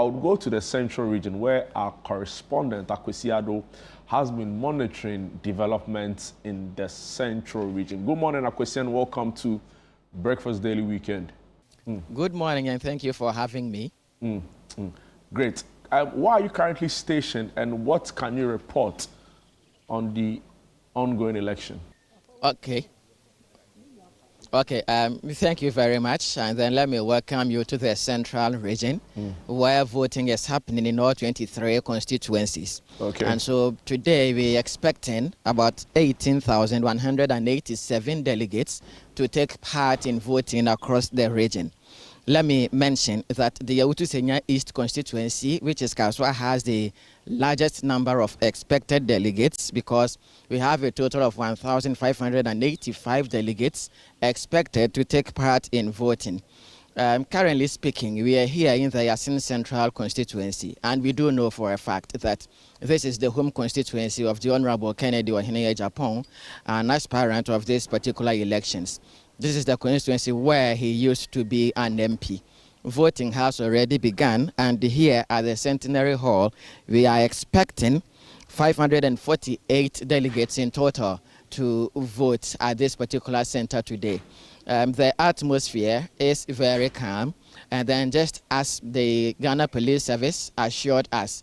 but we'll go to the central region where our correspondent, Acquaye, has been monitoring developments in the central region. Good morning, Acquaye, and welcome to Breakfast Daily Weekend. Good morning, and thank you for having me. Great. Where are you currently stationed, and what can you report on the ongoing election? Okay, thank you very much, and then let me welcome you to the central region where voting is happening in all 23 constituencies. Okay. And so today we're expecting about 18,187 delegates to take part in voting across the region. Let me mention that the Yawutu-Senya East constituency, which is Kaswa, has the largest number of expected delegates because we have a total of 1,585 delegates expected to take part in voting. Currently speaking, we are here in the Yasin Central constituency, and we do know for a fact that this is the home constituency of the Honorable Kennedy Ohineye Japan, an aspirant of these particular elections. This is the constituency where he used to be an MP. Voting has already begun, and here at the Centenary Hall, we are expecting 548 delegates in total to vote at this particular center today. The atmosphere is very calm, and then just as the Ghana Police Service assured us,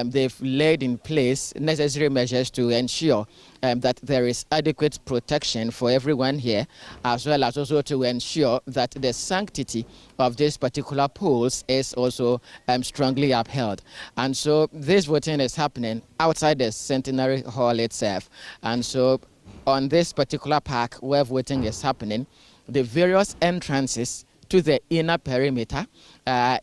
they've laid in place necessary measures to ensure that there is adequate protection for everyone here, as well as also to ensure that the sanctity of these particular polls is also strongly upheld. And so this voting is happening outside the Centenary Hall itself. And so on this particular park where voting is happening, the various entrances to the inner perimeter are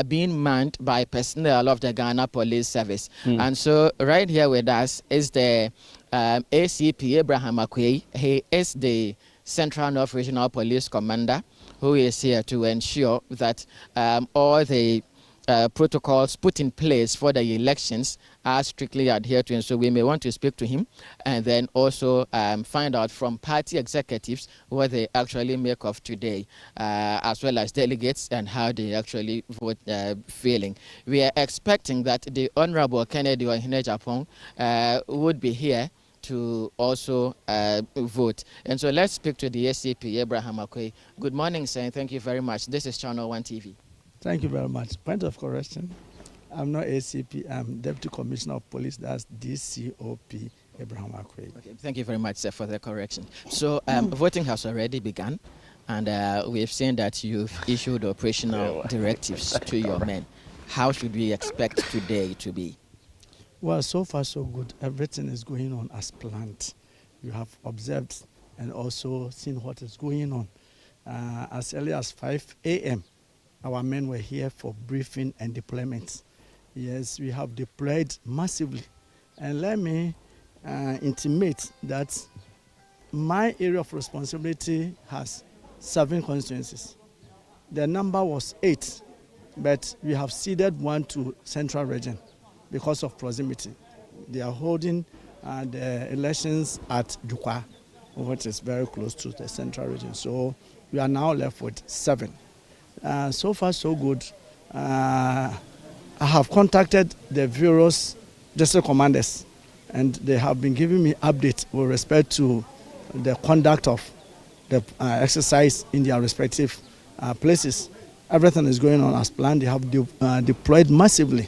being manned by personnel of the Ghana Police Service. And so right here with us is the ACP Abraham Acquaye. He is the Central North Regional Police Commander who is here to ensure that all the protocols put in place for the elections are strictly adhered to. And so we may want to speak to him and then also find out from party executives what they actually make of today, as well as delegates and how they actually vote feeling. We are expecting that the Honorable Kennedy Ohineye Japan would be here to also vote. And so let's speak to the ACP Abraham Acquaye. Good morning, sir, and thank you very much. This is ChannelOne TV. Thank you very much. Point of correction, I'm not ACP, I'm Deputy Commissioner of Police, that's DCOP Abraham Acquaye. Okay, thank you very much, sir, for the correction. So voting has already begun, and we've seen that you've issued operational directives to your men. How should we expect today to be? Well, so far so good. Everything is going on as planned. You have observed and also seen what is going on. As early as 5 a.m., our men were here for briefing and deployment. Yes, we have deployed massively. And let me intimate that my area of responsibility has 7 constituencies. The number was 8, but we have ceded 1 to Central Region because of proximity. They are holding the elections at Dukwa, which is very close to the Central Region. So we are now left with 7. So far, so good. I have contacted the various district commanders, and they have been giving me updates with respect to the conduct of the exercise in their respective places. Everything is going on as planned. They have deployed massively.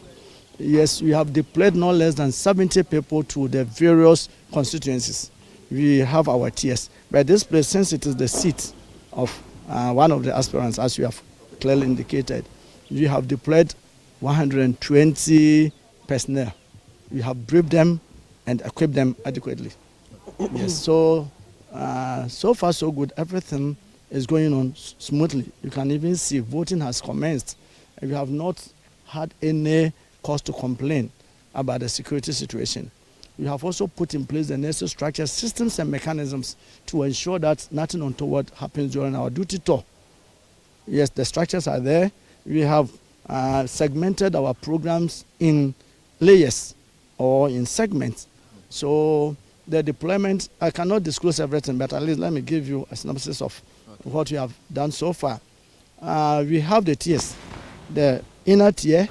Yes, we have deployed no less than 70 people to the various constituencies. We have our TS. But this place, since it is the seat of one of the aspirants, as we have clearly indicated, we have deployed 120 personnel. We have briefed them and equipped them adequately. Yes, so so far so good. Everything is going on smoothly. You can even see voting has commenced. We have not had any cause to complain about the security situation. We have also put in place the necessary structures, systems and mechanisms to ensure that nothing untoward happens during our duty tour. Yes, the structures are there. We have segmented our programs in layers or in segments. So the deployment, I cannot disclose everything, but at least let me give you a synopsis of what we have done so far. We have the TS. The inner tier,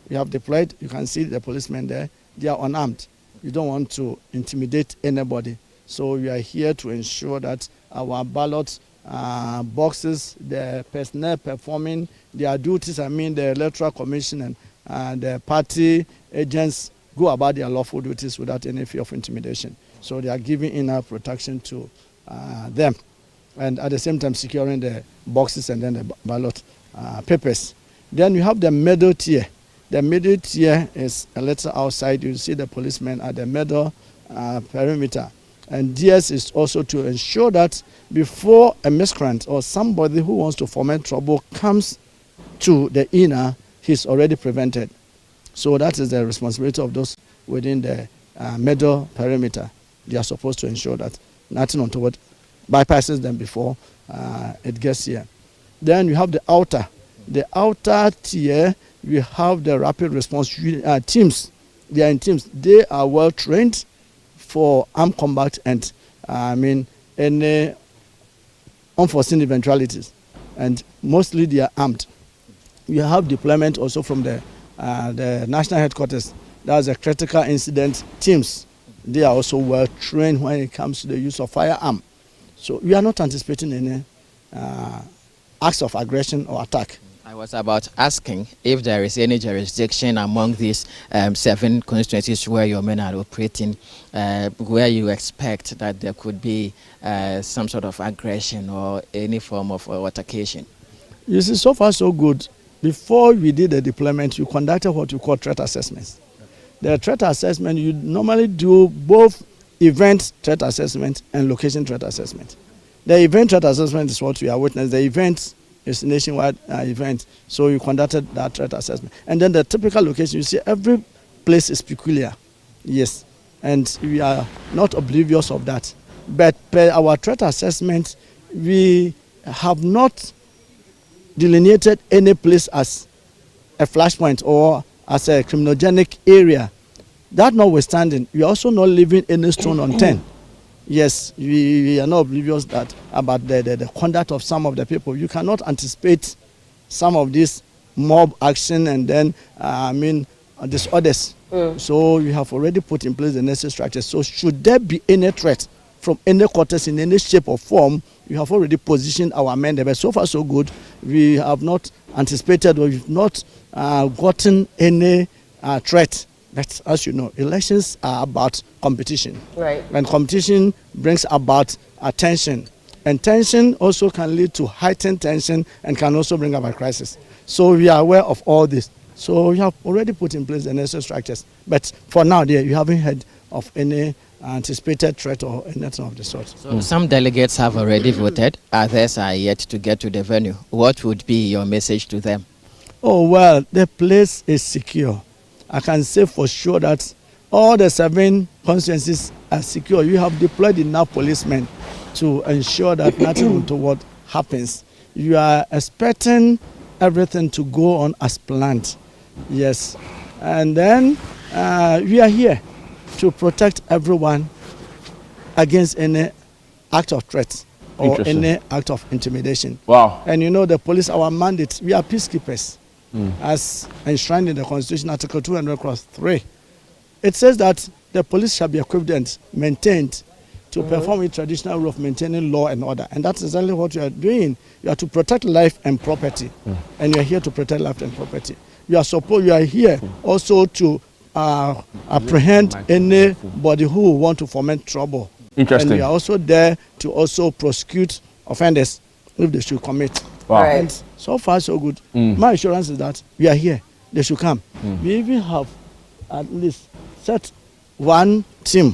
we have deployed. You can see the policemen there. They are unarmed. You don't want to intimidate anybody. So we are here to ensure that our ballot boxes, the personnel performing their duties, the electoral commission and the party agents go about their lawful duties without any fear of intimidation. So they are giving enough protection to them, and at the same time securing the boxes and then the ballot papers. Then you have the middle tier. The middle tier is a little outside. You see the policemen at the middle perimeter. And this is also to ensure that before a miscreant or somebody who wants to foment trouble comes to the inner, he's already prevented. So that is the responsibility of those within the middle perimeter. They are supposed to ensure that nothing untoward bypasses them before it gets here. Then you have the outer. The outer tier, we have the rapid response teams. They are in teams. They are well trained for armed combat and any unforeseen eventualities, and mostly they are armed. We have deployment also from the national headquarters. That's the critical incident teams. They are also well trained when it comes to the use of firearm. So we are not anticipating any acts of aggression or attack. I was about asking if there is any jurisdiction among these 7 constituencies where your men are operating, where you expect that there could be some sort of aggression or any form of altercation. You see, so far so good. Before we did the deployment, you conducted what you call threat assessments. The threat assessment, you normally do both event threat assessment and location threat assessment. The event threat assessment is what we are witnessing. The event is a nationwide event, so you conducted that threat assessment. And then the typical location, you see every place is peculiar, yes, and we are not oblivious of that. But per our threat assessment, we have not delineated any place as a flashpoint or as a criminogenic area. That notwithstanding, we are also not leaving any stone unturned. Yes, we are not oblivious about the conduct of some of the people. You cannot anticipate some of this mob action and then, disorders. So we have already put in place the necessary structures. So should there be any threat from any quarters in any shape or form, we have already positioned our men there. But so far so good, we have not anticipated or we've not gotten any threat. But as you know, elections are about competition. Right. And competition brings about tension. And tension also can lead to heightened tension and can also bring about crisis. So we are aware of all this. So we have already put in place the necessary structures. But for now, you haven't heard of any anticipated threat or anything of the sort. So some delegates have already voted. Others are yet to get to the venue. What would be your message to them? Oh, well, the place is secure. I can say for sure that all the 7 constituencies are secure. You have deployed enough policemen to ensure that nothing untoward happens. You are expecting everything to go on as planned. Yes. And then we are here to protect everyone against any act of threat or any act of intimidation. Wow. And you know, the police, our mandate, we are peacekeepers. As enshrined in the Constitution, Article 200(3). It says that the police shall be equipped and maintained to perform a traditional role of maintaining law and order. And that's exactly what you are doing. You are to protect life and property. And you are here to protect life and property. You are here also to apprehend anybody who want to foment trouble. Interesting. And we are also there to also prosecute offenders if they should commit. Wow. Right. And so far so good. My assurance is that we are here. They should come. We even have at least set 1 team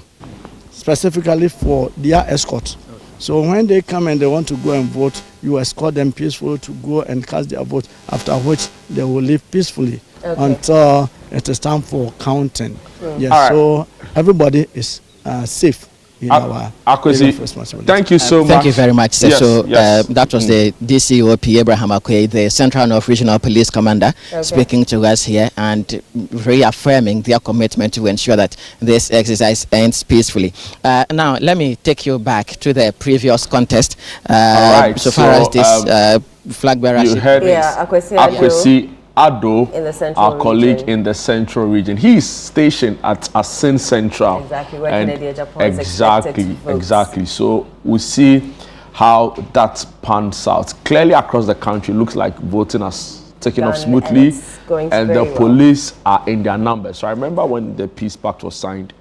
specifically for their escort. So when they come and they want to go and vote, you escort them peacefully to go and cast their vote, after which they will leave peacefully until it is time for counting. Yes, right. So everybody is safe in our responsibility. Thank you so much. Thank you very much, sir. Yes, so yes. That was the DCOP Abraham Acquaye, the Central North Regional Police Commander, speaking to us here and reaffirming their commitment to ensure that this exercise ends peacefully. Now, let me take you back to the previous contest. All right. So far as this flag bearership. You heard Acquaye Ado, in the central our colleague region. in the central region. He is stationed at Asin Central. Exactly, where Kennedy Japan is exactly, expected to vote. exactly. So we see how that pans out. Clearly across the country, it looks like voting has taken off smoothly, and the police are in their numbers. So I remember when the peace pact was signed,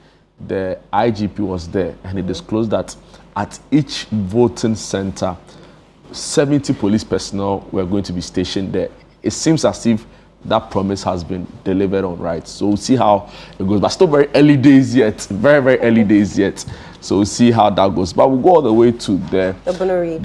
the IGP was there, and he disclosed that at each voting center, 70 police personnel were going to be stationed there. It seems as if that promise has been delivered on, right? So we'll see how it goes. But still very early days yet, very, very early days yet. So we'll see how that goes. But we'll go all the way to the Bono region.